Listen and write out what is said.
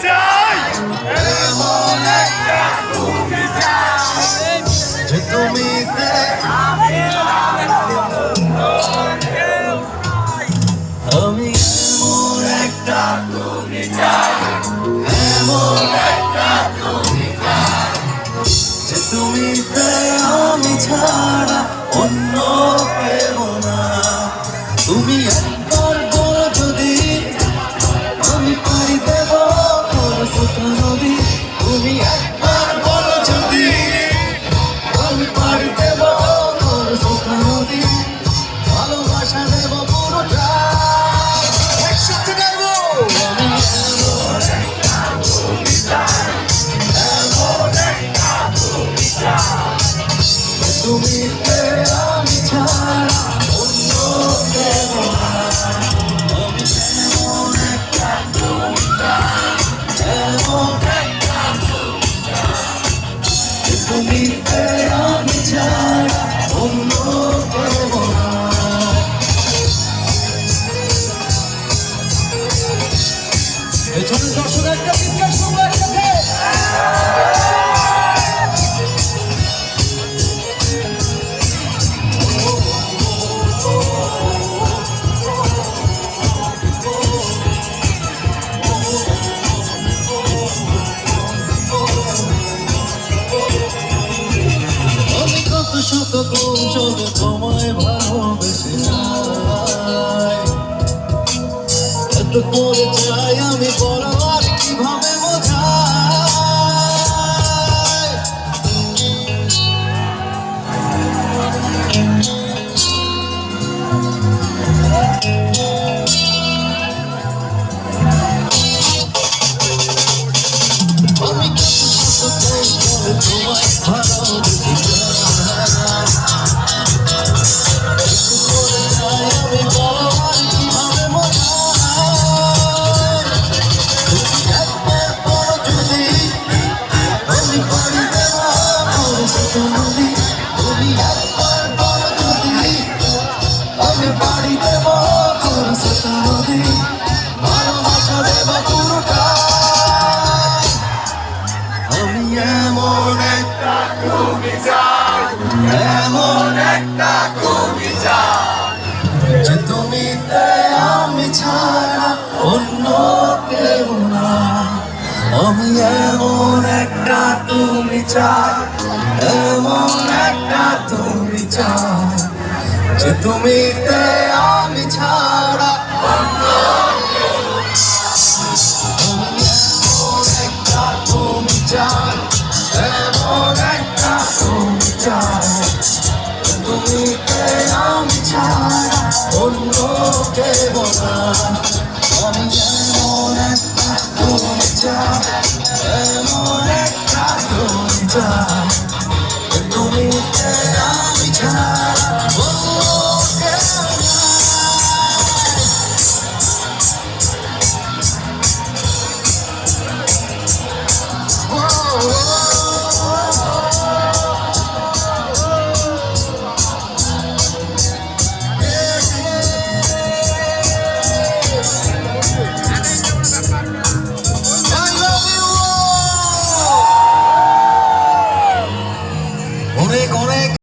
চাই এমন একটা তুমি চাই যে তুমি আমি এমন একটা তুমি চাই এমন একটা তুমি চাই যে তুমি আমি ছাড়া অন্য কেউ না তুমি একবার বলো যদি আমি পাড়ি দেব ছোটা নদী তুমি একবার বলো যদি আমি পাড়ি দেব ছোটা নদী ভালোবাসা দেব পুরোটা একসাথে গাইবো আমি এমন একটা তুমি চাই এমন একটা তুমি চাই তুমি আমি ছাড়া অন্য কেউ না আমি এমন একটা তুমি চাই এমন একটা তুমি চাই তুমি আমি ছাড়া অন্য কেউ না পেছনে দর্শক একটা চিৎকার শুনবো একসাথে শত কৌশলে তোমায় ভালোবেসে যাই এত করে চাই আমি বড় আর কিভাবে বোঝাই আমি শত কৌশলে তোমায় ভালোবেসে যাই আমি বাড়ি দেব ছোটা নদী ভালোবাসা দেব পুরোটা আমি এমন একটা তুমি চাই এমন একটা তুমি চাই যে তুমি আমি ছাড়া অন্য কেউ না আমি এমন একটা তুমি চাই এমন একটা তুমি চাই যে তুমি আমি ছাড়া অন্য কেউ আমি এমন একটা তুমি চাই এমন একটা তুমি চাই তুমি আমি ছাড়া অন্য কেউ না আমি